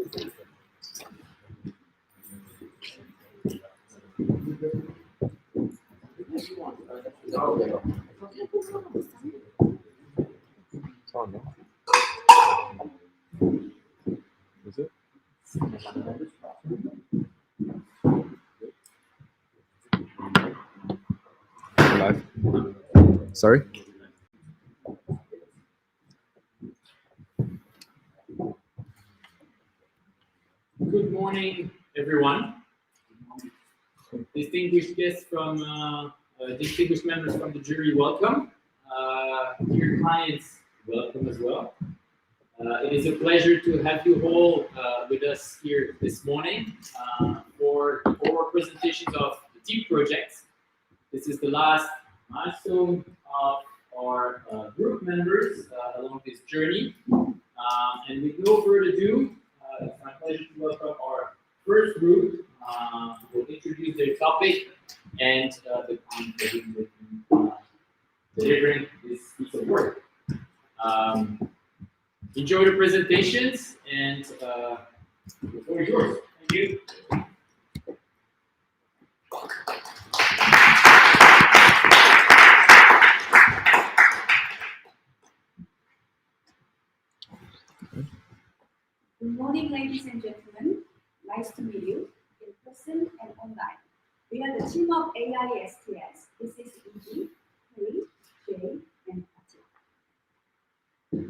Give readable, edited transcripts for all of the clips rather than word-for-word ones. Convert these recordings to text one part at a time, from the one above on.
It's on, no? Is it? Live. Sorry? Good morning, everyone. Distinguished guests from, distinguished members from the jury, welcome. Dear clients, welcome as well. It is a pleasure to have you all with us here this morning for our presentations of the team projects. This is the last milestone of our group members along this journey. And with no further ado, it's my pleasure to welcome our first group who will introduce their topic and the delivering this piece of work. Enjoy the presentations, and the floor is yours. Thank you. Good morning, ladies and gentlemen. Nice to meet you in person and online. We are the team of AISTS. This is E.G., Harry, Jay, and Ati.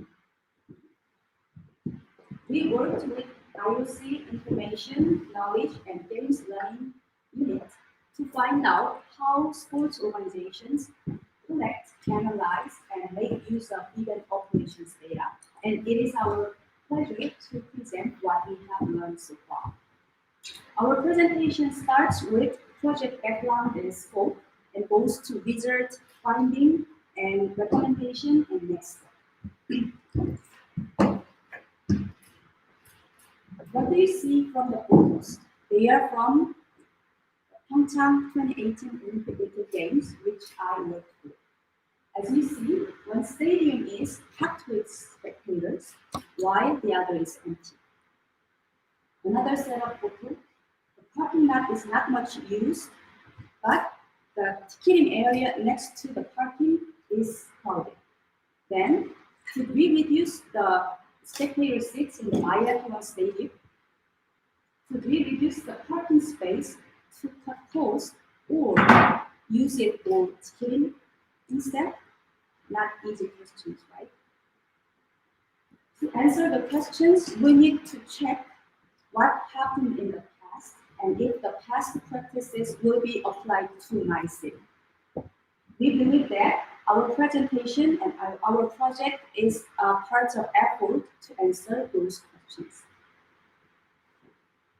We worked with IOC Information, Knowledge, and Games Learning Unit to find out how sports organizations collect, analyze, and make use of event operations data. And it is our pleasure to present what we have learned so far. Our presentation starts with project background and scope and goes to result finding and recommendation and next step. What do you see from the photos? They are from Pyeongchang 2018 Olympic Games, which I worked with. As you see, one stadium is packed with spectators, while the other is empty. Another set of photos. The parking lot is not much used, but the ticketing area next to the parking is crowded. Then, should we reduce the spectator seats in the biathlon stadium? Should we reduce the parking space to cut costs or use it for ticketing instead? Not easy questions, right? To answer the questions, we need to check what happened in the past and if the past practices will be applied to my city. We believe that our presentation and our project is a part of effort to answer those questions.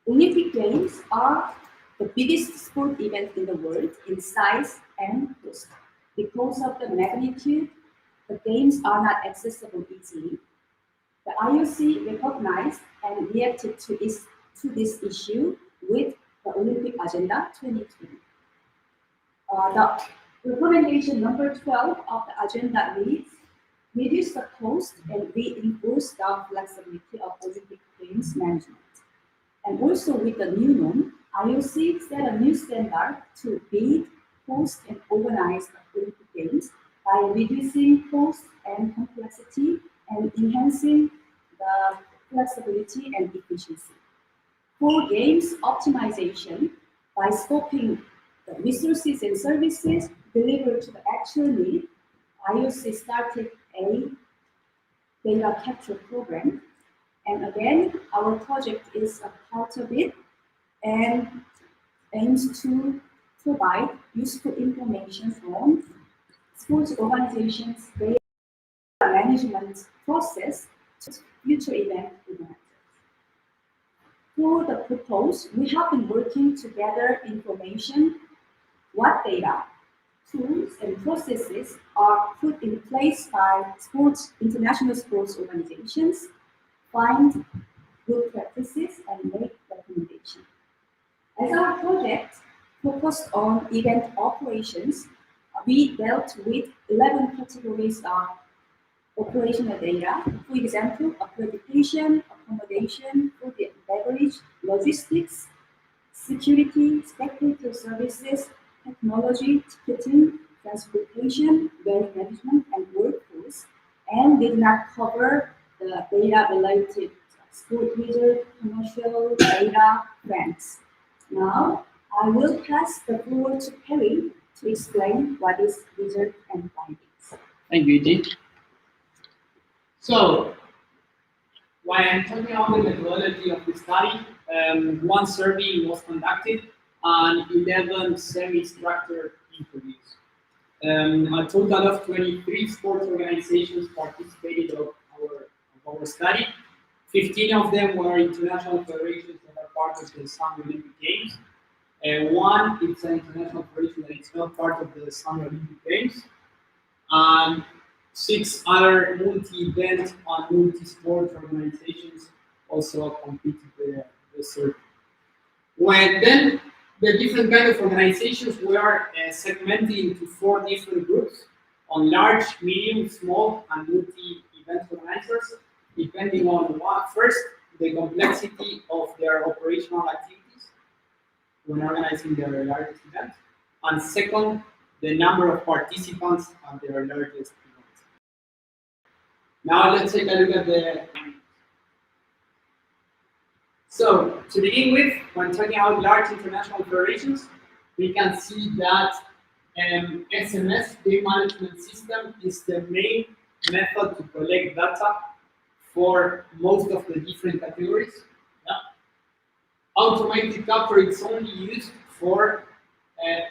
Olympic Games are the biggest sport event in the world in size and cost. Because of the magnitude, the games are not accessible easily. The IOC recognized and reacted to this issue with the Olympic Agenda 2020. The recommendation number 12 of the agenda reads, reduce the cost and reinforce the flexibility of Olympic Games management. And also with the new norm, IOC set a new standard to bid, host, and organize the Olympic Games by reducing cost and complexity and enhancing the flexibility and efficiency. For games optimization, by scoping the resources and services delivered to the actual need, IOC started a data capture program. And again, our project is a part of it and aims to provide useful information on sports organizations' data management process to future event organizers. For the proposed, we have been working to gather information, what data, tools, and processes are put in place by international sports organizations, find good practices, and make recommendations. As our project focused on event operations, we dealt with 11 categories of operational data. For example, accreditation, accommodation, food and beverage, logistics, security, spectator services, technology, ticketing, transportation, wealth management, and workforce, and did not cover the data-related sport result, commercial data grants. Now, I will pass the floor to Perry to explain what is result and findings. Thank you, Eugene. So, while I'm talking about the methodology of the study, one survey was conducted and 11 semi-structured interviews. A total of 23 sports organizations participated of our study. 15 of them were international federations that are part of the Summer Olympic Games. One is an international federation that is not part of the Summer Olympic Games. And 6 other multi-event and multi-sport organizations also completed the survey. When then the different kind of organizations were segmented into 4 different groups on large, medium, small, and multi-event organizers, depending on what first the complexity of their operational activities when organizing their largest event, and second, the number of participants at their largest event. Now let's take a look at the. So to begin with, when talking about large international federations, we can see that SMS, game management system, is the main method to collect data for most of the different categories. Yeah. Automated capture is only used for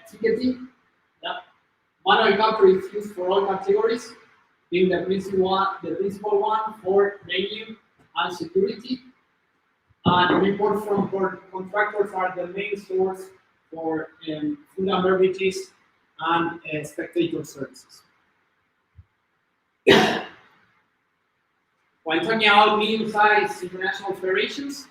ticketing. Yeah. Manual capture is used for all categories, being the principal one for venue and security. And reports from contractors are the main source for food and beverages and spectator services. When talking about medium-sized international federations,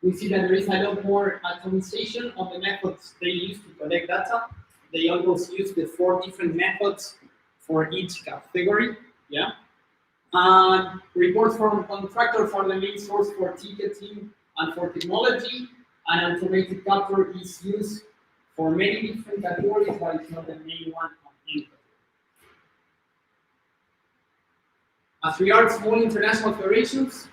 we see that there is a lot more atomization of the methods they use to collect data. They almost use the 4 different methods for each category. Yeah. And reports from contractors are the main source for ticketing and for technology, and automated capture is used for many different categories, but it's not the main one of any category. As regards small international federations,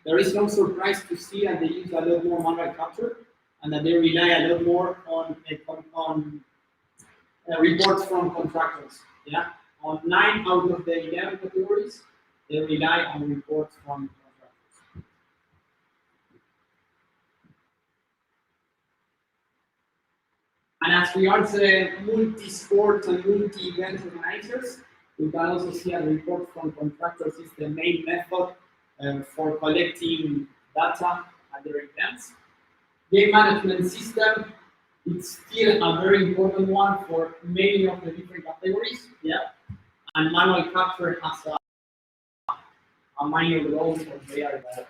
there is no surprise to see that they use a lot more manual capture and that they rely a lot more on reports from contractors. Yeah, on 9 out of the 11 categories, they rely on reports from contractors. And as regards multi-sport and multi-event organizers, we can also see a report from contractors is the main method for collecting data at their events. Game management system, it's still a very important one for many of the different categories. Yeah, and manual capture has a minor role for their organizations.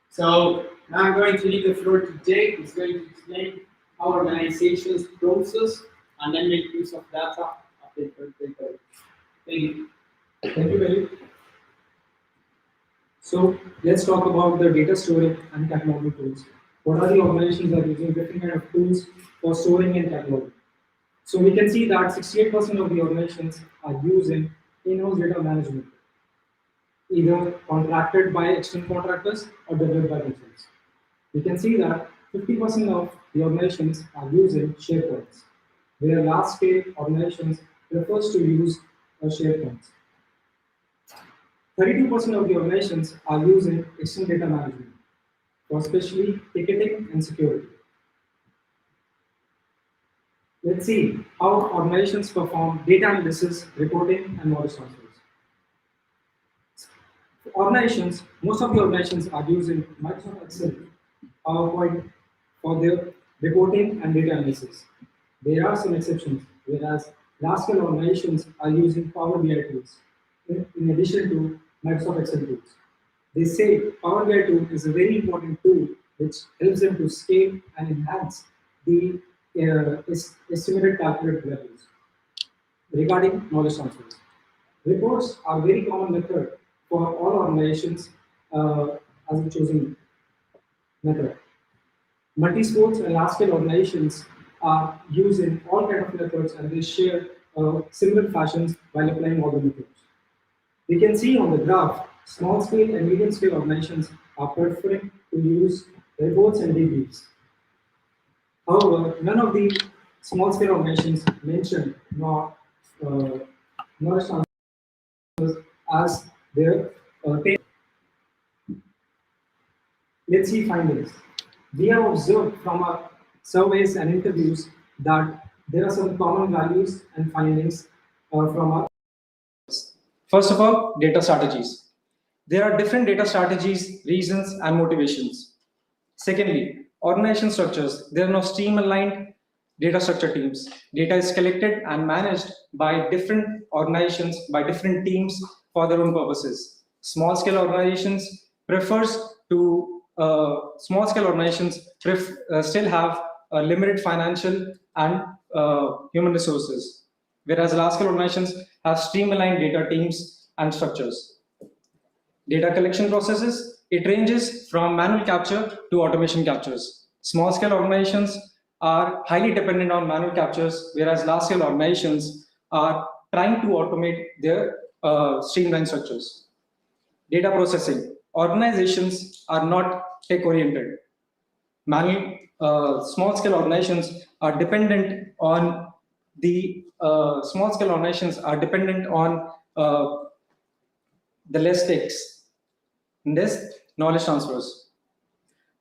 So now I'm going to leave the floor to Jake, who's going to explain how organizations process and then make use of data of the data. Thank you. Thank you, Perry. So let's talk about the data storage and cataloging tools. What are the organizations that are using different kind of tools for storing and cataloging? So we can see that 68% of the organizations are using in-house data management, either contracted by external contractors or developed by themselves. We can see that 50% of the organizations are using SharePoints, where large-scale organizations prefers to use SharePoints. 32% of the organizations are using external data management, for especially ticketing and security. Let's see how organizations perform data analysis, reporting, and knowledge transfers. Organizations, most of the organizations are using Microsoft Excel, PowerPoint for their reporting and data analysis. There are some exceptions, whereas large-scale organizations are using Power BI tools in addition to Microsoft Excel tools. They say Power BI tool is a very important tool which helps them to scale and enhance the estimated calculated values. Regarding knowledge transfers, reports are very common method for all organizations as a chosen method. Multi-sports and large-scale organizations are used in all kinds of methods, and they share similar fashions while applying model methods. We can see on the graph, small-scale and medium-scale organizations are preferring to use reports and debriefs. However, none of the small-scale organizations mention nor as their take. Let's see findings. We have observed from our surveys and interviews that there are some common values and findings from our. First of all, data strategies. There are different data strategies, reasons, and motivations. Secondly, organization structures. There are no streamlined data structure teams. Data is collected and managed by different organizations, by different teams for their own purposes. Small-scale organizations still have limited financial and human resources, whereas large-scale organizations have streamlined data teams and structures. Data collection processes, it ranges from manual capture to automation captures. Small-scale organizations are highly dependent on manual captures, whereas large-scale organizations are trying to automate their streamlined structures. Data processing. Organizations are not tech-oriented. Small-scale organizations are dependent on the less techs, less knowledge transfers.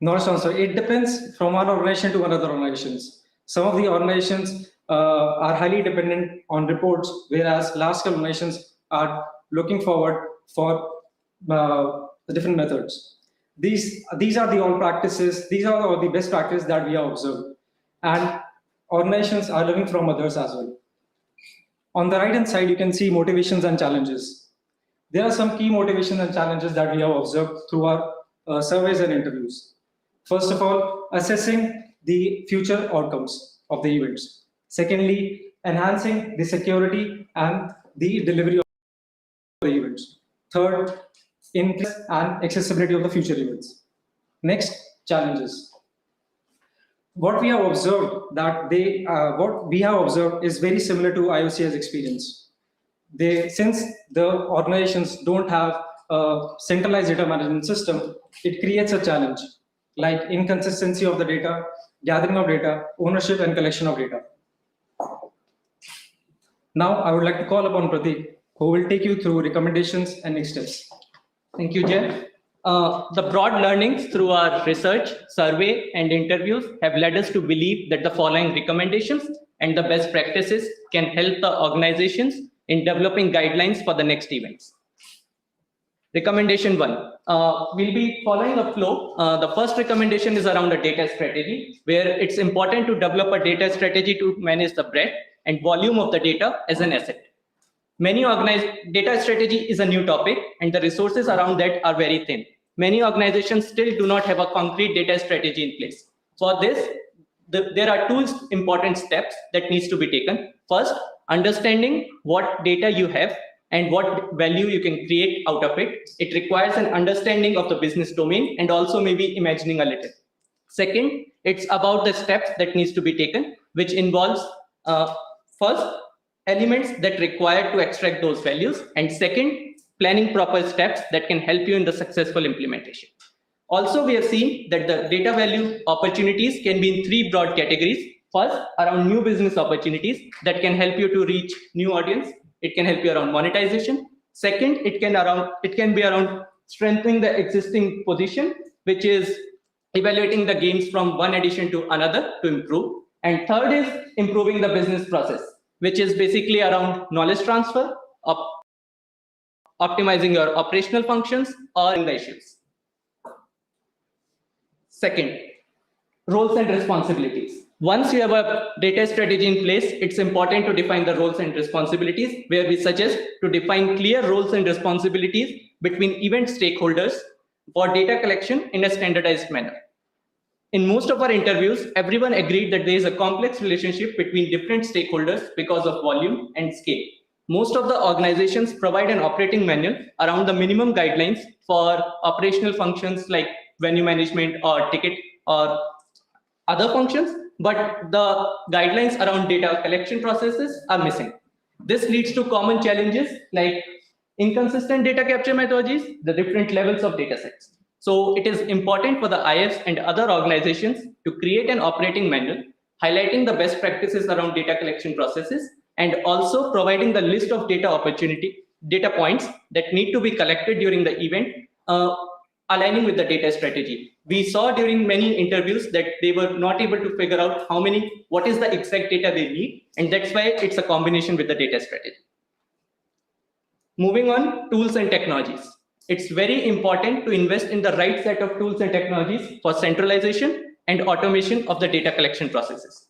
Knowledge transfer, it depends from one organization to another organizations. Some of the organizations are highly dependent on reports, whereas large-scale organizations are looking forward for the different methods. These are the all practices. These are all the best practices that we have observed, and organizations are learning from others as well. On the right-hand side, you can see motivations and challenges. There are some key motivations and challenges that we have observed through our surveys and interviews. First of all, assessing the future outcomes of the events. Secondly, enhancing the security and the delivery of the events. Third, increase and accessibility of the future events. Next, challenges. What we have observed is very similar to IOC's experience. Since the organizations don't have a centralized data management system, it creates a challenge, like inconsistency of the data, gathering of data, ownership and collection of data. Now, I would like to call upon Pratik, who will take you through recommendations and next steps. Thank you, Jeff. The broad learnings through our research, survey, and interviews have led us to believe that the following recommendations and the best practices can help the organizations in developing guidelines for the next events. Recommendation 1. We'll be following a flow. The first recommendation is around a data strategy, where it's important to develop a data strategy to manage the breadth and volume of the data as an asset. Data strategy is a new topic, and the resources around that are very thin. Many organizations still do not have a concrete data strategy in place. For this, there are two important steps that needs to be taken. First, understanding what data you have and what value you can create out of it. It requires an understanding of the business domain and also maybe imagining a little. Second, it's about the steps that needs to be taken, which involves first, elements that require to extract those values, and second, planning proper steps that can help you in the successful implementation. Also, we have seen that the data value opportunities can be in three broad categories. First, around new business opportunities that can help you to reach new audience. It can help you around monetization. Second, it can be around strengthening the existing position, which is evaluating the games from one edition to another to improve. And third is improving the business process, which is basically around knowledge transfer, optimizing your operational functions or the issues. Second, roles and responsibilities. Once you have a data strategy in place, it's important to define the roles and responsibilities, where we suggest to define clear roles and responsibilities between event stakeholders for data collection in a standardized manner. In most of our interviews, everyone agreed that there is a complex relationship between different stakeholders because of volume and scale. Most of the organizations provide an operating manual around the minimum guidelines for operational functions like venue management or ticket or other functions, but the guidelines around data collection processes are missing. This leads to common challenges like inconsistent data capture methodologies, the different levels of data sets. So it is important for the IFs and other organizations to create an operating manual highlighting the best practices around data collection processes and also providing the list of data points that need to be collected during the event, aligning with the data strategy. We saw during many interviews that they were not able to figure out what is the exact data they need, and that's why it's a combination with the data strategy. Moving on, tools and technologies. It's very important to invest in the right set of tools and technologies for centralization and automation of the data collection processes.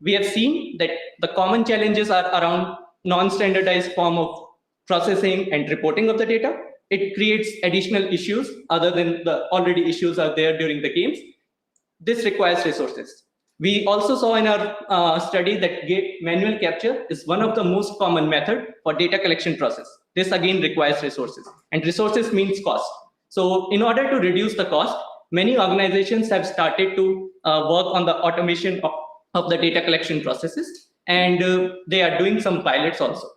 We have seen that the common challenges are around non-standardized form of processing and reporting of the data. It creates additional issues other than the already issues are there during the games. This requires resources. We also saw in our study that manual capture is one of the most common method for data collection process. This again requires resources, and resources means cost. So in order to reduce the cost, many organizations have started to work on the automation of the data collection processes, and they are doing some pilots also.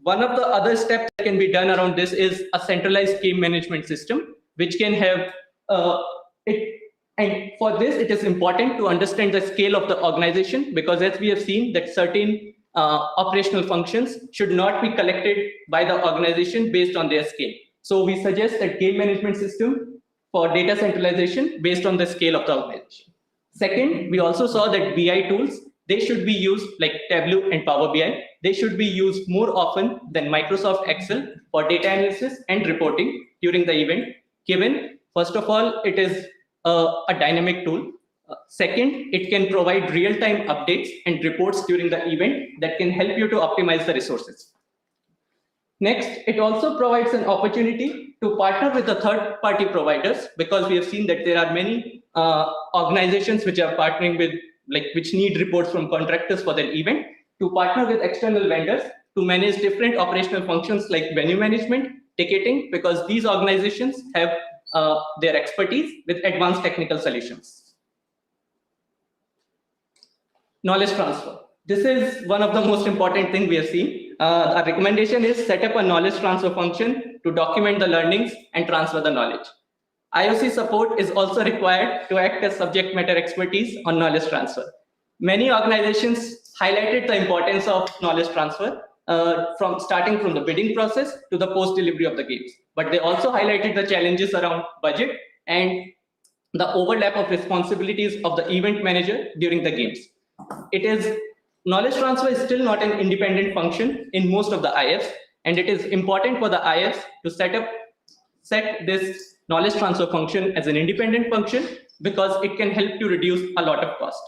One of the other steps that can be done around this is a centralized game management system, which can have it. And for this, it is important to understand the scale of the organization, because as we have seen that certain operational functions should not be collected by the organization based on their scale. So we suggest that game management system for data centralization based on the scale of the organization. Second, we also saw that BI tools, they should be used like Tableau and Power BI. They should be used more often than Microsoft Excel for data analysis and reporting during the event, given, first of all, it is a dynamic tool. Second, it can provide real-time updates and reports during the event that can help you to optimize the resources. Next, it also provides an opportunity to partner with the third-party providers, because we have seen that there are many organizations which are partnering with, which need reports from contractors for their event, to partner with external vendors to manage different operational functions like venue management, ticketing, because these organizations have their expertise with advanced technical solutions. Knowledge transfer. This is one of the most important things we have seen. Our recommendation is set up a knowledge transfer function to document the learnings and transfer the knowledge. IOC support is also required to act as subject matter expertise on knowledge transfer. Many organizations highlighted the importance of knowledge transfer starting from the bidding process to the post-delivery of the games. But they also highlighted the challenges around budget and the overlap of responsibilities of the event manager during the games. Knowledge transfer is still not an independent function in most of the IFs, and it is important for the IFs to set this knowledge transfer function as an independent function, because it can help to reduce a lot of cost.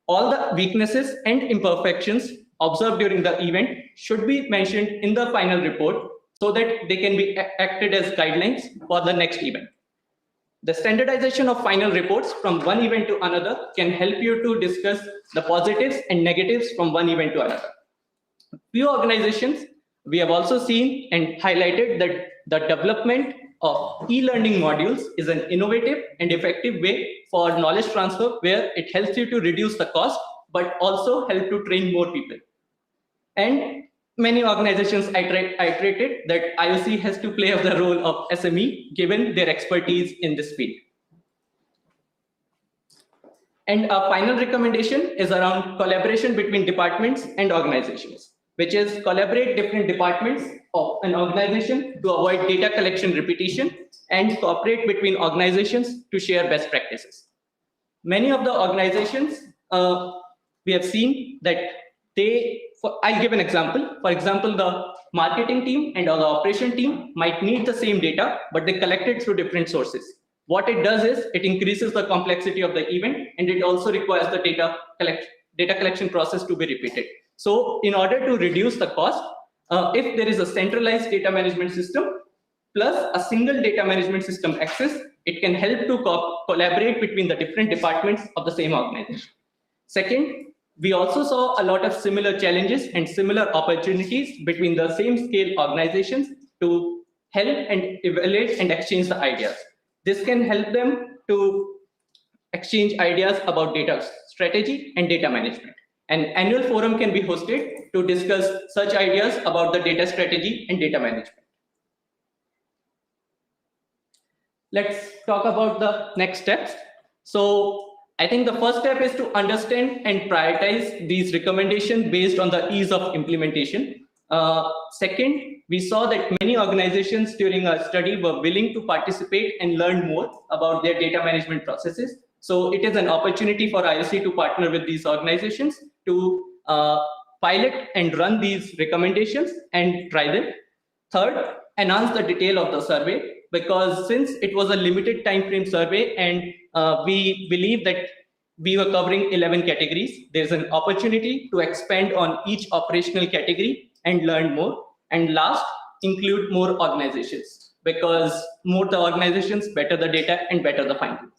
All the weaknesses and imperfections observed during the event should be mentioned in the final report so that they can be acted as guidelines for the next event. The standardization of final reports from one event to another can help you to discuss the positives and negatives from one event to another. Few organizations, we have also seen and highlighted that the development of e-learning modules is an innovative and effective way for knowledge transfer, where it helps you to reduce the cost, but also help to train more people. And many organizations iterated that IOC has to play the role of SME, given their expertise in this field. And our final recommendation is around collaboration between departments and organizations, which is collaborate different departments of an organization to avoid data collection repetition and cooperate between organizations to share best practices. Many of the organizations, we have seen that I'll give an example. For example, the marketing team and the operation team might need the same data, but they collect it through different sources. What it does is it increases the complexity of the event, and it also requires the data collection process to be repeated. So in order to reduce the cost, if there is a centralized data management system plus a single data management system access, it can help to collaborate between the different departments of the same organization. Second, we also saw a lot of similar challenges and similar opportunities between the same scale organizations to help and evaluate and exchange the ideas. This can help them to exchange ideas about data strategy and data management. An annual forum can be hosted to discuss such ideas about the data strategy and data management. Let's talk about the next steps. So I think the first step is to understand and prioritize these recommendations based on the ease of implementation. Second, we saw that many organizations during our study were willing to participate and learn more about their data management processes. So it is an opportunity for IOC to partner with these organizations to pilot and run these recommendations and try them. Third, enhance the detail of the survey, because since it was a limited time frame survey and we believe that we were covering 11 categories, there's an opportunity to expand on each operational category and learn more. And last, include more organizations, because more the organizations, better the data and better the findings.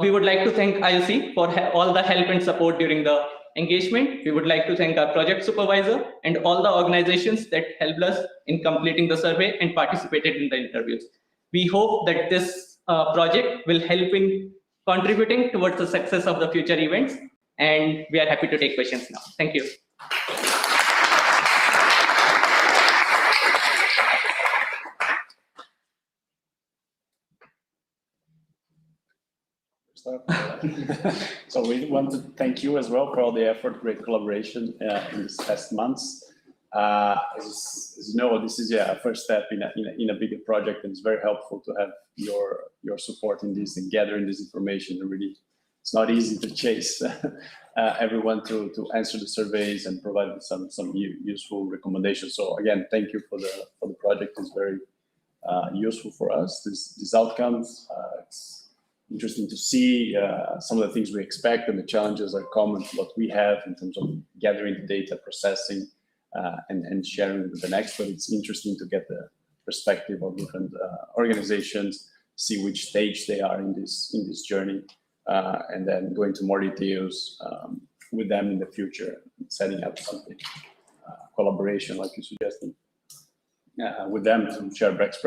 We would like to thank IOC for all the help and support during the engagement. We would like to thank our project supervisor and all the organizations that helped us in completing the survey and participated in the interviews. We hope that this project will help in contributing towards the success of the future events, and we are happy to take questions now. Thank you. So we want to thank you as well for all the effort, great collaboration in these past months. As you know, this is a first step in a bigger project, and it's very helpful to have your support in this and gathering this information. And really, it's not easy to chase everyone to answer the surveys and provide some useful recommendations. So again, thank you for the project. It's very useful for us. These outcomes. It's interesting to see some of the things we expect, and the challenges are common to what we have in terms of gathering the data, processing, and sharing with the next. But it's interesting to get the perspective of different organizations, see which stage they are in this journey, and then go into more details with them in the future, setting up something, collaboration like you suggested, with them to share best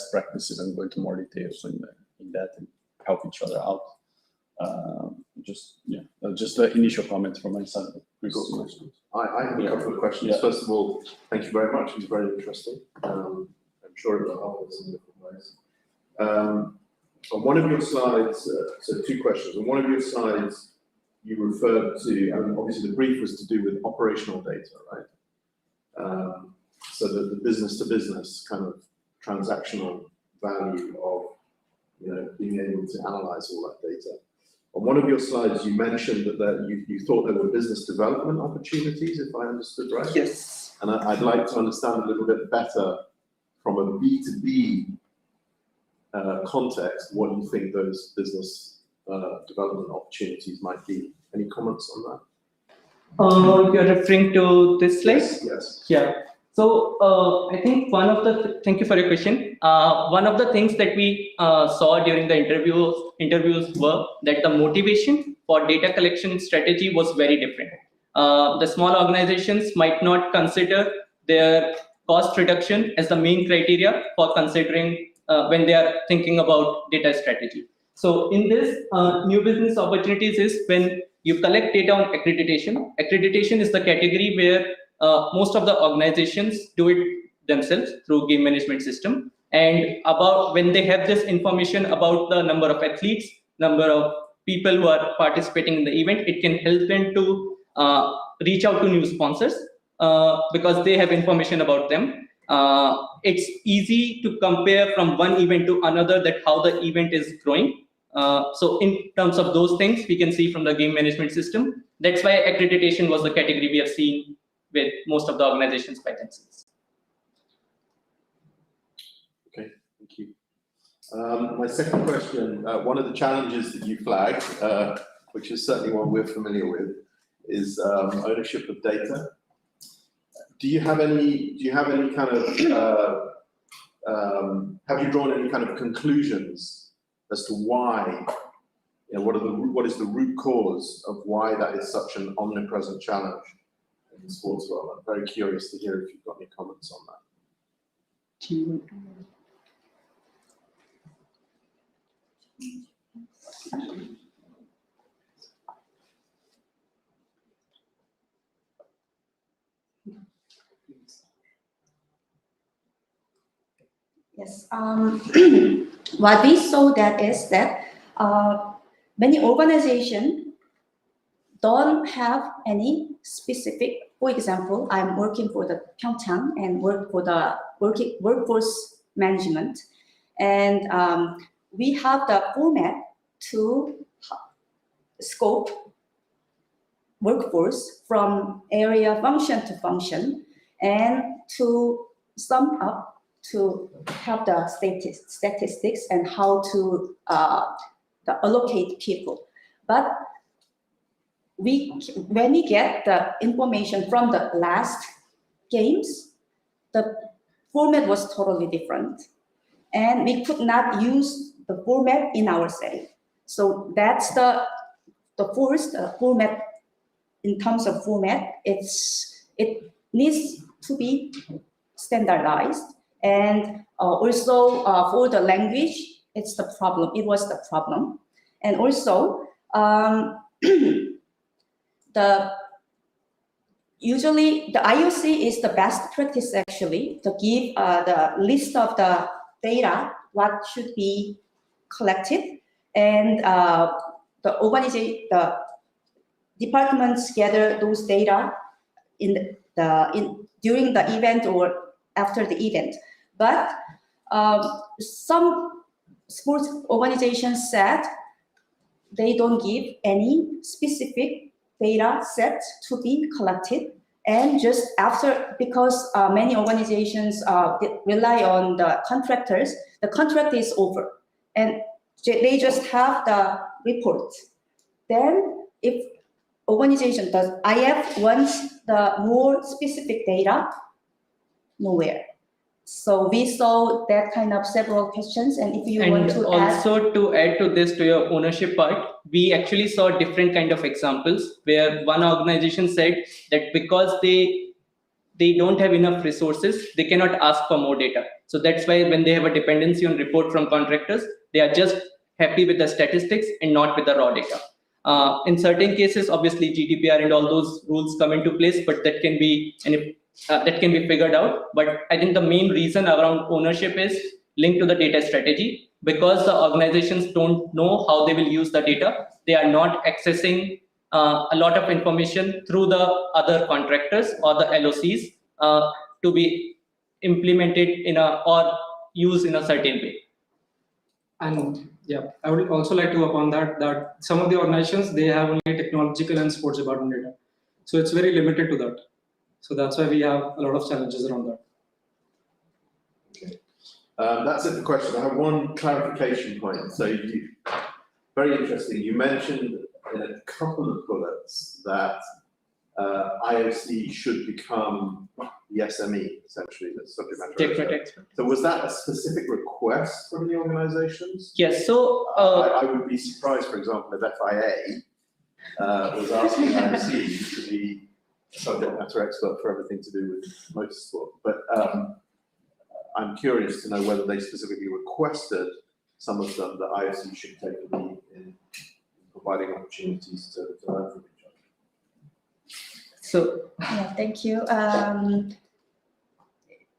practices and go into more details in that and help each other out. Just the initial comments from my side. I have a couple of questions. Yeah. First of all, thank you very much. It was very interesting. I'm sure it will help us in different ways. On one of your slides, so two questions. On one of your slides, you referred to, obviously the brief was to do with operational data, right? So the business-to-business kind of transactional value of being able to analyze all that data. On one of your slides, you mentioned that you thought there were business development opportunities, if I understood right. Yes. And I'd like to understand a little bit better from a B2B context what you think those business development opportunities might be. Any comments on that? You're referring to this slide? Yes. Yeah. So I think thank you for your question. One of the things that we saw during the interviews were that the motivation for data collection strategy was very different. The small organizations might not consider their cost reduction as the main criteria for considering when they are thinking about data strategy. So in this, new business opportunities is when you collect data on accreditation. Accreditation is the category where most of the organizations do it themselves through game management system. And about when they have this information about the number of athletes, number of people who are participating in the event, it can help them to reach out to new sponsors because they have information about them. It's easy to compare from one event to another that how the event is growing. So in terms of those things, we can see from the game management system. That's why accreditation was the category we have seen with most of the organizations by themselves. Okay, thank you. My second question, one of the challenges that you flagged, which is certainly one we're familiar with, is ownership of data. Do you have any kind of, have you drawn any kind of conclusions as to why, what is the root cause of why that is such an omnipresent challenge in the sports world? I'm very curious to hear if you've got any comments on that. Yes. What we saw that is that many organizations don't have any specific. For example, I'm working for the Pyeongchang and work for the workforce management, and we have the format to scope workforce from area function to function, and to sum up to have the statistics and how to allocate people. But when we get the information from the last games, the format was totally different, and we could not use the format in our setting. So that's the first format. In terms of format, it needs to be standardized, and also for the language, it's the problem. It was the problem, and also usually the IOC is the best practice actually to give the list of the data what should be collected, and the departments gather those data during the event or after the event. But some sports organizations said they don't give any specific data set to be collected, and just after, because many organizations rely on the contractors, the contract is over and they just have the report. Then if organization does IF wants the more specific data, nowhere. So we saw that kind of several questions, and if you want to also to add to this, to your ownership part, we actually saw different kind of examples where one organization said that because they don't have enough resources, they cannot ask for more data. So that's why when they have a dependency on report from contractors, they are just happy with the statistics and not with the raw data. In certain cases, obviously GDPR and all those rules come into place, but that can be figured out. But I think the main reason around ownership is linked to the data strategy, because the organizations don't know how they will use the data. They are not accessing a lot of information through the other contractors or the LOCs to be implemented or used in a certain way. And yeah, I would also like to upon that some of the organizations, they have only technological and sports department data. So it's very limited to that. So that's why we have a lot of challenges around that. Okay. That's it for questions. I have one clarification point. So very interesting. You mentioned in a couple of bullets that IOC should become the SME, essentially, the subject matter expert. So was that a specific request from the organizations? Yes, so I would be surprised, for example, if FIA was asking IOC to be a subject matter expert for everything to do with motorsport. But I'm curious to know whether they specifically requested some of them that IOC should take the lead in providing opportunities to learn from each other. So yeah, thank you.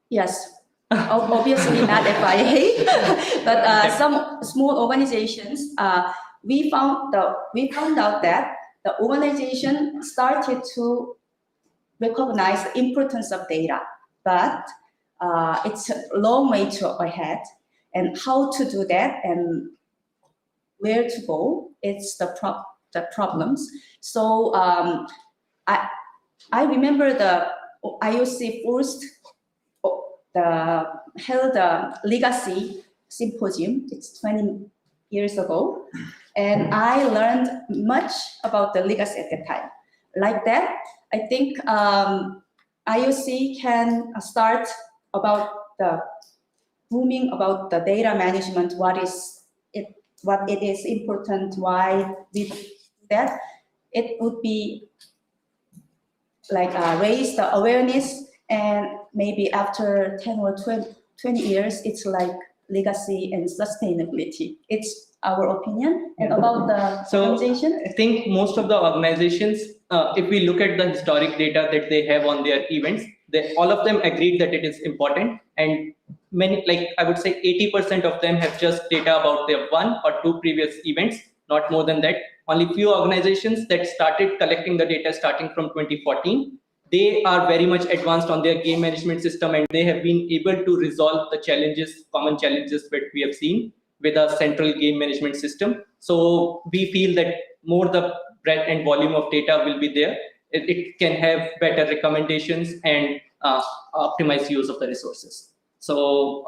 Yes, obviously not FIA, but some small organizations. We found out that the organization started to recognize the importance of data, but it's a long way ahead. And how to do that and where to go, it's the problems. So I remember the IOC first held a legacy symposium. It's 20 years ago, and I learned much about the legacy at that time. Like that, I think IOC can start about the booming about the data management. What it is important? Why we do that? It would be like raise the awareness, and maybe after 10 or 20 years, it's like legacy and sustainability. It's our opinion and about the So organization? I think most of the organizations, if we look at the historic data that they have on their events, all of them agreed that it is important, and many, like I would say 80% of them have just data about their 1 or 2 previous events, not more than that. Only few organizations that started collecting the data starting from 2014, they are very much advanced on their game management system, and they have been able to resolve the challenges, common challenges that we have seen with a central game management system. So we feel that more the breadth and volume of data will be there. It can have better recommendations and optimize use of the resources. So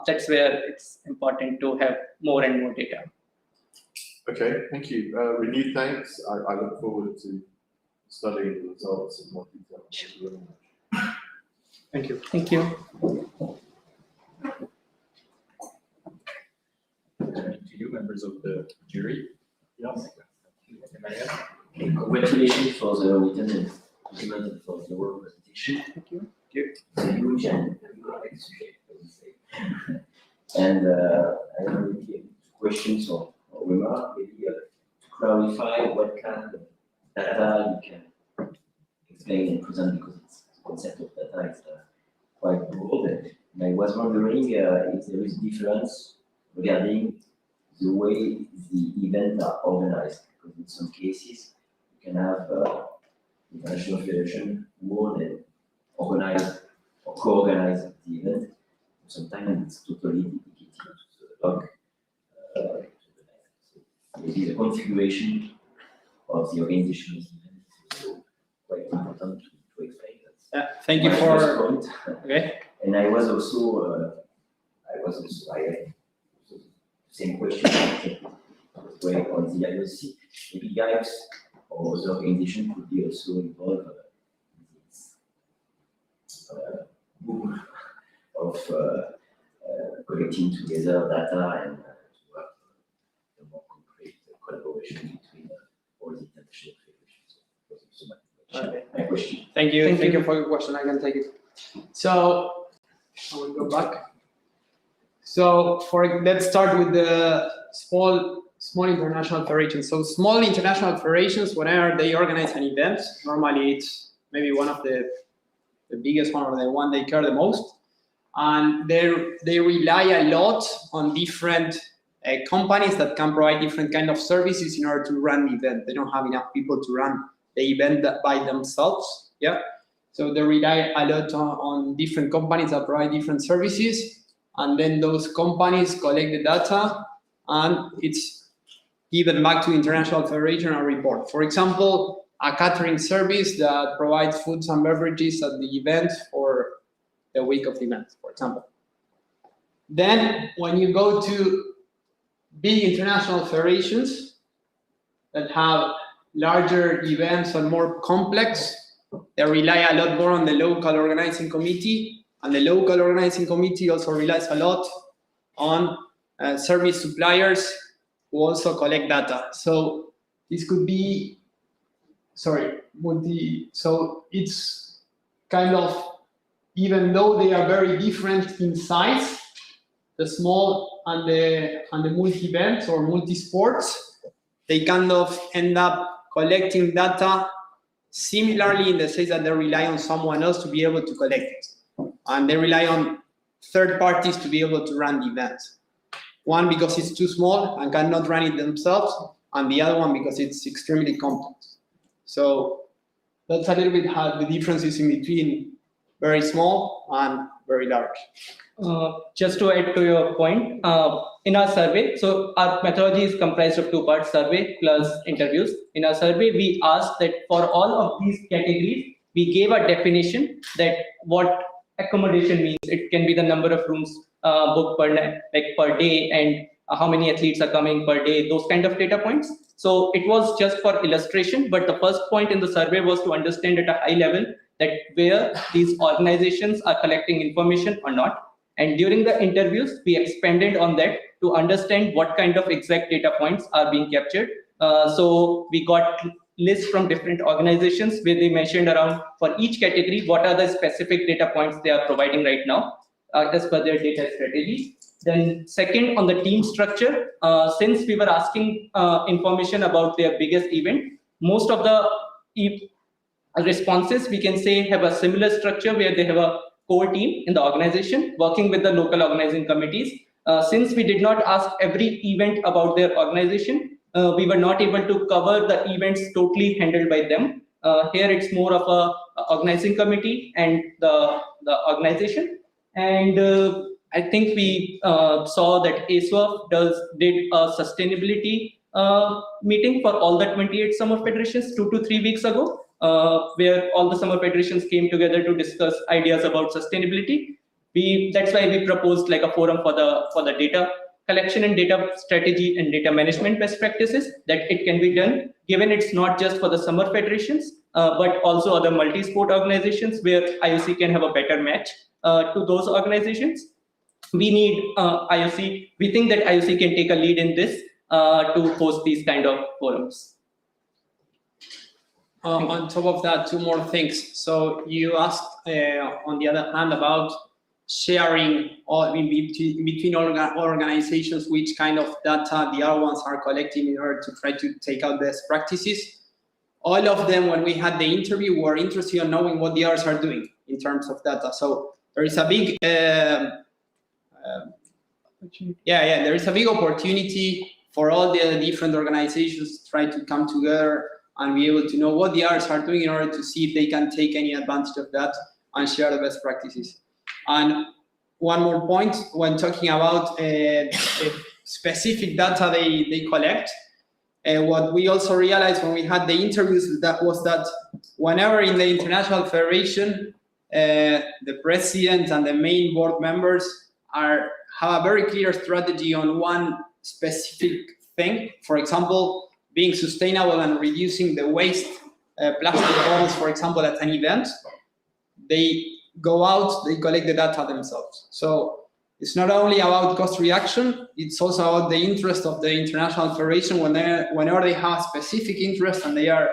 that's where it's important to have more and more data. Okay, thank you. Renewed thanks. I look forward to studying the results in more detail. Thank you very much. Thank you. To you, members of the jury. Yes. Congratulations for the written document for the work presentation. Thank you. It's a huge and great subject, I would say. And I have maybe questions or remarks, maybe to clarify what kind of data you can explain and present, because it's the concept of data is quite broad. And I was wondering if there is difference regarding the way the events are organized, because in some cases you can have international federation more than organize or co-organize the event. Sometimes it's totally dedicated to the doc. So maybe the configuration of the organization of the event is also quite important to explain that. Thank you My for. first point. Okay. And I had also the same question where on the IOC, maybe guys or other organization could be also involved in this boom of collecting together data and to have a more concrete collaboration between all the international federations. So my question. Thank you. Thank Thank you. you for your question. I can take it. So I will go back. So let's start with the small international federations. So small international federations, whenever they organize an event, normally it's maybe one of the biggest one or the one they care the most, and they rely a lot on different companies that can provide different kind of services in order to run the event. They don't have enough people to run the event by themselves. Yeah, so they rely a lot on different companies that provide different services, and then those companies collect the data and it's given back to international federation and report. For example, a catering service that provides foods and beverages at the event for the week of the event, for example. Then when you go to big international federations that have larger events and more complex, they rely a lot more on the local organizing committee, and the local organizing committee also relies a lot on service suppliers who also collect data. So this could be, so it's kind of, even though they are very different in size, the small and the multi-events or multi-sports, they kind of end up collecting data similarly in the sense that they rely on someone else to be able to collect it. And they rely on third parties to be able to run the event. One, because it's too small and cannot run it themselves, and the other one because it's extremely complex. So that's a little bit how the differences in between very small and very large. Just to add to your point, in our survey, so our methodology is comprised of 2 parts, survey plus interviews. In our survey, we asked that for all of these categories, we gave a definition that what accommodation means. It can be the number of rooms booked per day, and how many athletes are coming per day, those kind of data points. So it was just for illustration, but the first point in the survey was to understand at a high level that where these organizations are collecting information or not. And during the interviews, we expanded on that to understand what kind of exact data points are being captured. So we got lists from different organizations where they mentioned around for each category what are the specific data points they are providing right now as per their data strategy. Then second, on the team structure, since we were asking information about their biggest event, most of the responses, we can say, have a similar structure where they have a core team in the organization working with the local organizing committees. Since we did not ask every event about their organization, we were not able to cover the events totally handled by them. Here it's more of a organizing committee and the organization. And I think we saw that ASWAF did a sustainability meeting for all the 28 summer federations 2 to 3 weeks ago, where all the summer federations came together to discuss ideas about sustainability. That's why we proposed like a forum for the data collection and data strategy and data management best practices, that it can be done, given it's not just for the summer federations, but also other multi-sport organizations where IOC can have a better match to those organizations. We need IOC, we think that IOC can take a lead in this to host these kind of forums. On top of that, two more things. So you asked, on the other hand, about sharing between organizations which kind of data the other ones are collecting in order to try to take out best practices. All of them, when we had the interview, were interested in knowing what the others are doing in terms of data. So there is a big there is a big opportunity for all the different organizations to try to come together and be able to know what the others are doing in order to see if they can take any advantage of that and share the best practices. And one more point, when talking about specific data they collect, what we also realized when we had the interviews was that whenever in the International Federation, the president and the main board members have a very clear strategy on one specific thing. For example, being sustainable and reducing the waste, plastic bottles, for example, at an event, they go out, they collect the data themselves. So it's not only about cost reduction, it's also about the interest of the International Federation whenever they have specific interest and they are,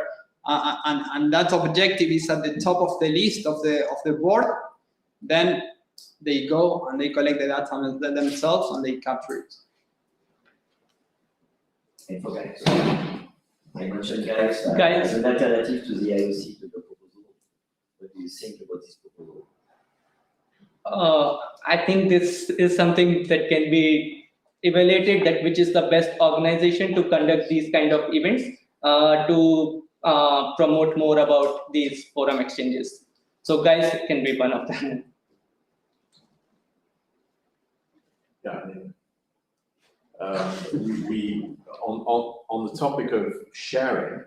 and that objective is at the top of the list of the board, then they go and they collect the data themselves and they capture it. And for guys, I mentioned guys as an alternative to the IOC to the proposal. What do you think about this proposal? I think this is something that can be evaluated, that which is the best organization to conduct these kind of events, to promote more about these forum exchanges. So guys can be one of them. Yeah, I mean, we on the topic of sharing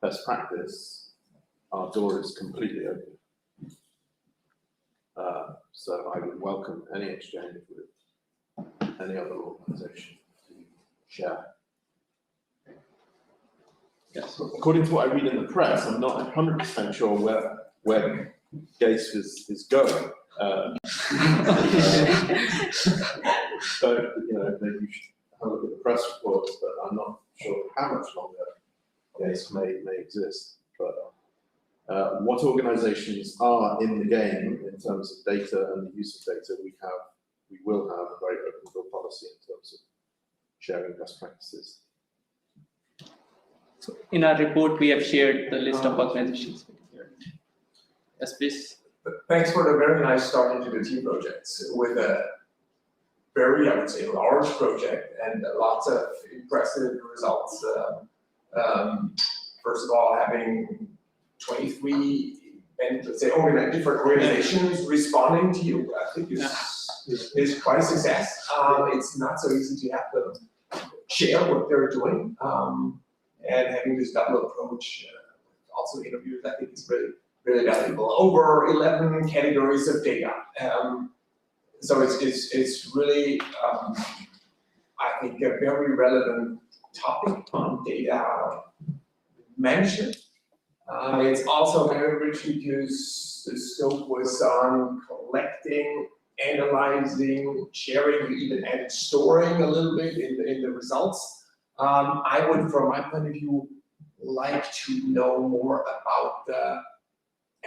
best practice, our door is completely open. So I would welcome any exchange with any other organisation to share. Yes. According to what I read in the press, I'm not 100% sure where GAIST is going. So, maybe you should have a look at the press reports, but I'm not sure how much longer GAIST may exist. But what organisations are in the game in terms of data and the use of data, we will have a very open door policy in terms of sharing best practices. So in our report, we have shared the list of organizations. Yes, please. Thanks for the very nice start into the team projects with a very, I would say, large project and lots of impressive results. First of all, having 23 and let's say different organizations responding to you, I think is quite a success. It's not so easy to have them share what they're doing, and having this double approach, also interviews, I think is really valuable. Over 11 categories of data. So it's really, I think, a very relevant topic on data management. It's also very rich because the scope was on collecting, analyzing, sharing, even added storing a little bit in the results. I would, from my point of view, like to know more about the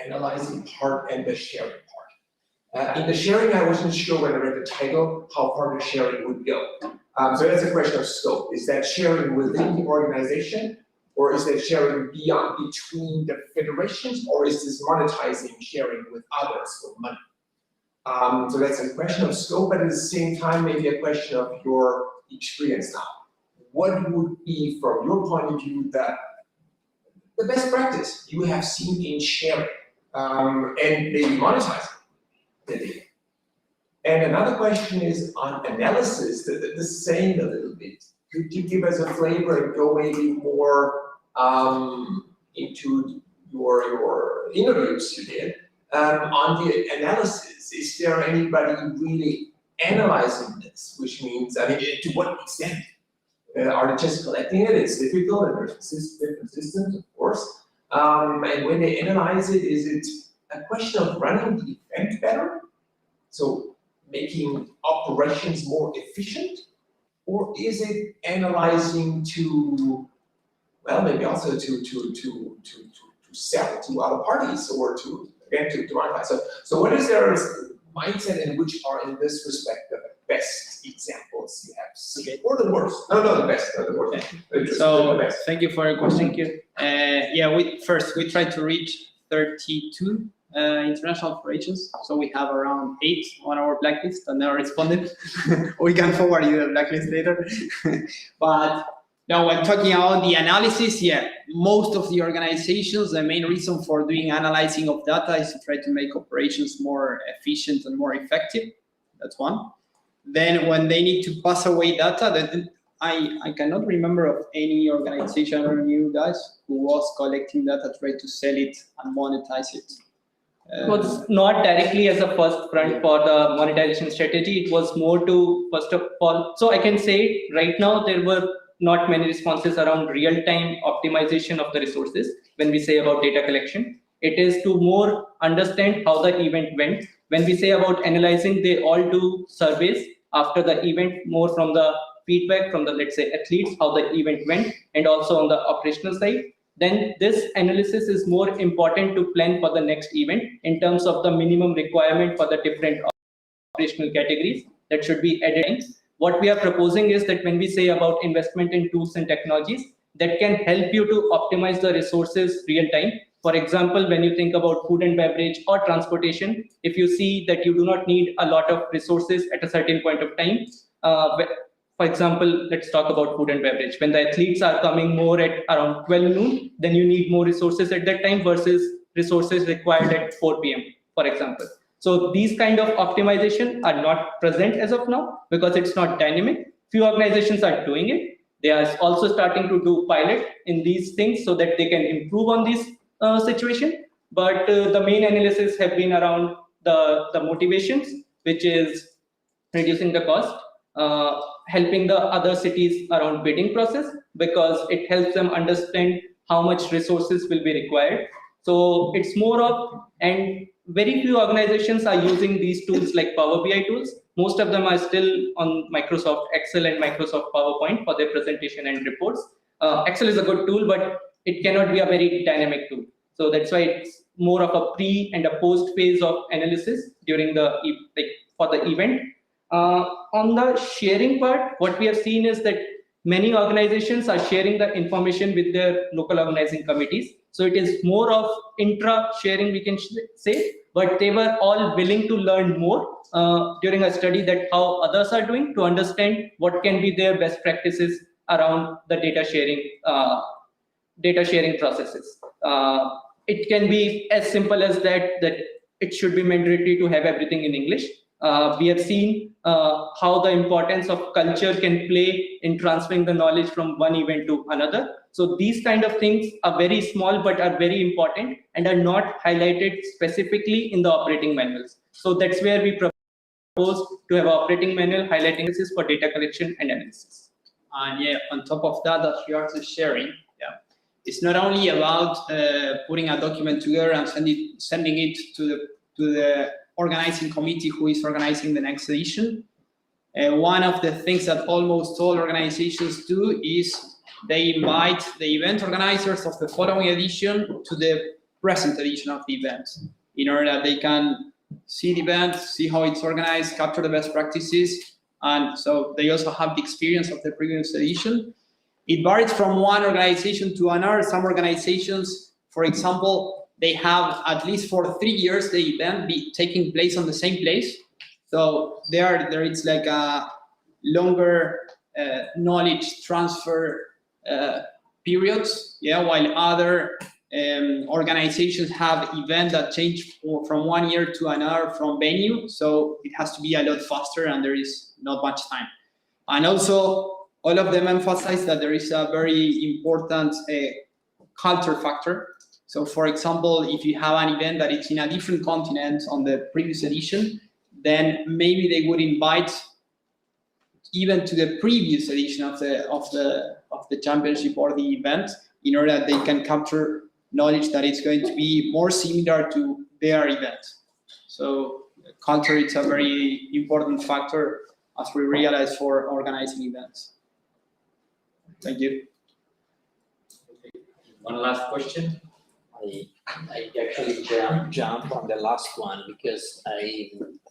analyzing part and the sharing part. In the sharing, I wasn't sure when I read the title, how far the sharing would go. So that's a question of scope. Is that sharing within the organization, or is that sharing beyond between the federations, or is this monetizing sharing with others for money? So that's a question of scope, but at the same time, maybe a question of your experience now. What would be, from your point of view, the best practice you have seen in sharing and maybe monetizing the data? And another question is on analysis, the same a little bit. Could you give us a flavor and go maybe more into your interviews you did on the analysis? Is there anybody really analyzing this? Which means, I mean, to what extent? Are they just collecting it? It's difficult, and there's different systems, of course. And when they analyze it, is it a question of running the event better? So making operations more efficient? Or is it analyzing to, well, maybe also to sell to other parties, or to monetize? So what is their mindset, and which are in this respect the best examples you have seen, or the worst? No, the best, not the worst. So The best. thank you for your question, Kir. Yeah, we tried to reach 32 international operations. So we have around 8 on our blacklist and never responded. We can forward you the blacklist later. But now when talking about the analysis, yeah, most of the organizations, the main reason for doing analyzing of data is to try to make operations more efficient and more effective. That's one. Then when they need to pass away data, then I cannot remember of any organization or you guys who was collecting data, try to sell it and monetize it. It was not directly as a first front for the monetization strategy. It was more to, first of all, so I can say right now there were not many responses around real-time optimization of the resources when we say about data collection. It is to more understand how the event went. When we say about analyzing, they all do surveys after the event, more from the feedback from the, let's say, athletes, how the event went, and also on the operational side. Then this analysis is more important to plan for the next event in terms of the minimum requirement for the different operational categories that should be added. What we are proposing is that when we say about investment in tools and technologies that can help you to optimize the resources real time. For example, when you think about food and beverage or transportation, if you see that you do not need a lot of resources at a certain point of time, for example, let's talk about food and beverage. When the athletes are coming more at around 12 noon, then you need more resources at that time versus resources required at 4 p.m., for example. So these kind of optimization are not present as of now because it's not dynamic. Few organizations are doing it. They are also starting to do pilot in these things so that they can improve on this situation. But the main analysis have been around the motivations, which is reducing the cost, helping the other cities around bidding process, because it helps them understand how much resources will be required. So it's more of, and very few organizations are using these tools like Power BI tools. Most of them are still on Microsoft Excel and Microsoft PowerPoint for their presentation and reports. Excel is a good tool, but it cannot be a very dynamic tool. So that's why it's more of a pre and a post phase of analysis during the, for the event. On the sharing part, what we have seen is that many organizations are sharing the information with their local organizing committees. So it is more of intra-sharing, we can say, but they were all willing to learn more during a study that how others are doing to understand what can be their best practices around the data sharing processes. It can be as simple as that it should be mandatory to have everything in English. We have seen how the importance of culture can play in transferring the knowledge from one event to another. So these kind of things are very small but are very important and are not highlighted specifically in the operating manuals. So that's where we propose to have an operating manual highlighting this for data collection and analysis. And yeah, on top of that, as regards to sharing, yeah, it's not only about putting a document together and sending it to the organizing committee who is organizing the next edition. One of the things that almost all organizations do is they invite the event organizers of the following edition to the present edition of the event in order that they can see the event, see how it's organized, capture the best practices. And so they also have the experience of the previous edition. It varies from one organization to another. Some organizations, for example, they have at least for 3 years the event be taking place on the same place. So there it's like a longer knowledge transfer periods, yeah, while other organizations have events that change from 1 year to another from venue, so it has to be a lot faster and there is not much time. And also, all of them emphasize that there is a very important culture factor. So for example, if you have an event that is in a different continent on the previous edition, then maybe they would invite even to the previous edition of the championship or the event, in order that they can capture knowledge that is going to be more similar to their event. So culture is a very important factor as we realize for organizing events. Thank you. One last question. I actually jump on the last one because I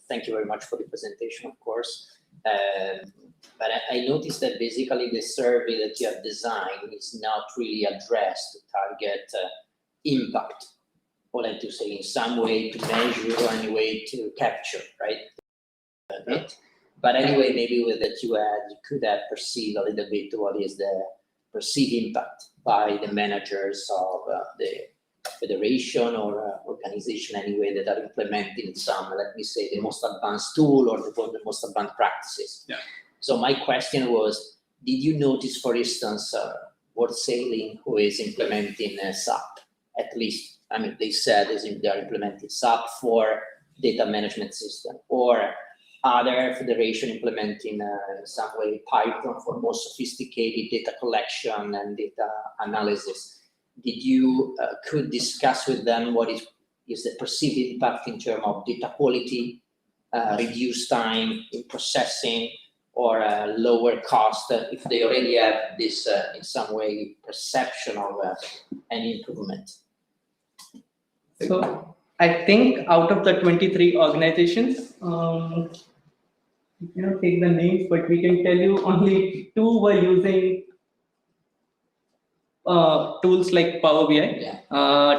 thank you very much for the presentation, of course. But I noticed that basically the survey that you have designed is not really addressed to target impact, or like to say in some way to measure or any way to capture, right? But anyway, maybe with that you could have perceived a little bit what is the perceived impact by the managers of the federation or organization anyway that are implementing some, let me say, the most advanced tool or the most advanced practices. Yeah. So my question was, did you notice, for instance, World Sailing, who is implementing SAP, at least, I mean, they said they are implementing SAP for data management system, or other federation implementing in some way Python for more sophisticated data collection and data analysis. Did you could discuss with them what is the perceived impact in terms of data quality, reduced time in processing, or lower cost, if they already have this in some way perception of any improvement? So I think out of the 23 organizations, we cannot take the names, but we can tell you only 2 were using tools like Power BI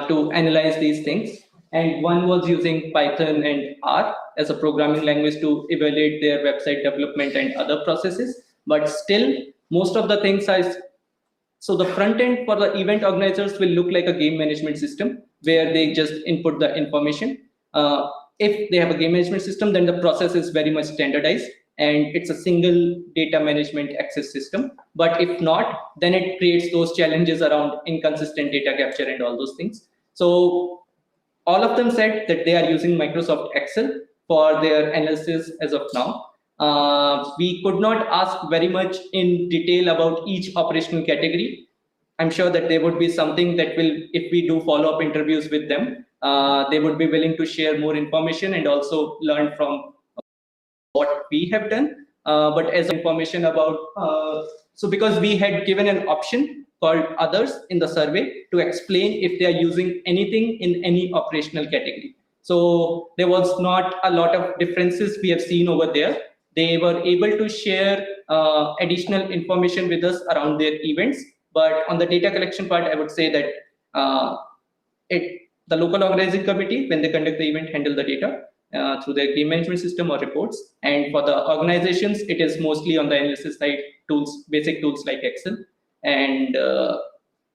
to analyze these things, and 1 was using Python and R as a programming language to evaluate their website development and other processes. But still, most of the things are, so the front end for the event organizers will look like a game management system where they just input the information. If they have a game management system, then the process is very much standardized and it's a single data management access system. But if not, then it creates those challenges around inconsistent data capture and all those things. So all of them said that they are using Microsoft Excel for their analysis as of now. We could not ask very much in detail about each operational category. I'm sure that there would be something that will, if we do follow-up interviews with them, they would be willing to share more information and also learn from what we have done. But as information about, so because we had given an option called others in the survey to explain if they are using anything in any operational category. So there was not a lot of differences we have seen over there. They were able to share additional information with us around their events. But on the data collection part, I would say that the local organizing committee, when they conduct the event, handle the data through their game management system or reports. And for the organizations, it is mostly on the analysis side, tools, basic tools like Excel. And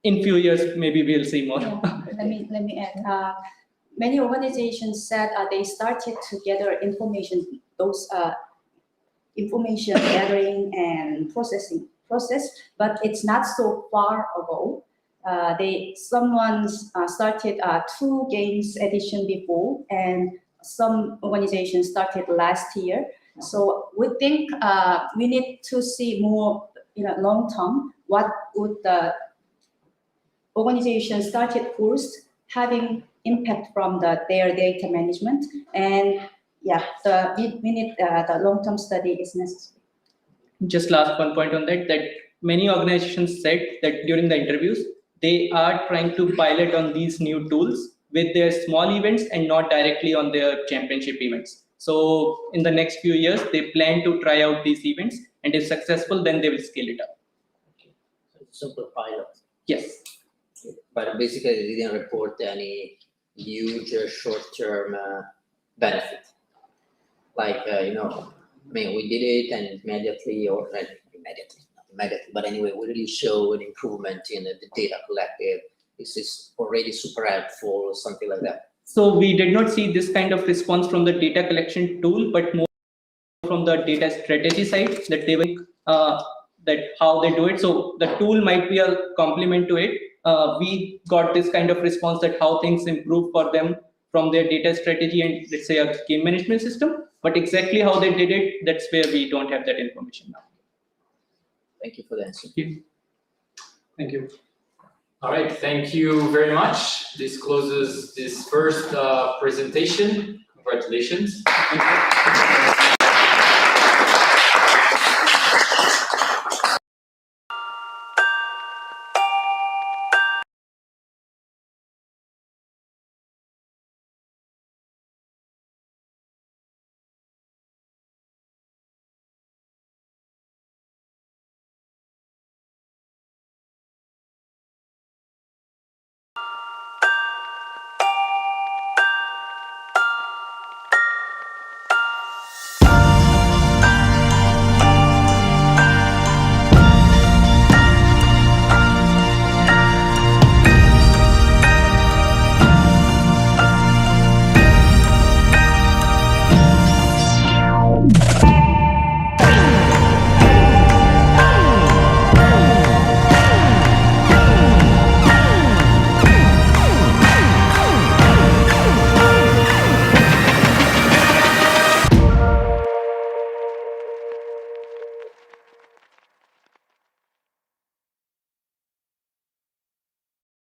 in few years, maybe we'll see more. Yeah, let me add. Many organizations said they started to gather information, those information gathering and process, but it's not so far ago. Someone started 2 games edition before, and some organizations started last year. So we think we need to see more long term. What would the organization started first having impact from their data management, and yeah, we need the long-term study is necessary. Just last one point on that, that many organizations said that during the interviews, they are trying to pilot on these new tools with their small events and not directly on their championship events. So in the next few years, they plan to try out these events, and if successful, then they will scale it up. Simple pilot. Yes. But basically, they didn't report any huge short-term benefit. Like, I mean, we did it and immediately, not immediately, but anyway, we really show an improvement in the data collected. This is already super helpful, something like that. So we did not see this kind of response from the data collection tool, but more from the data strategy side, that they will, that how they do it. So the tool might be a complement to it. We got this kind of response that how things improve for them from their data strategy and, let's say, a game management system. But exactly how they did it, that's where we don't have that information now. Thank you for the answer. Thank you. All right, thank you very much. This closes this first presentation. Congratulations.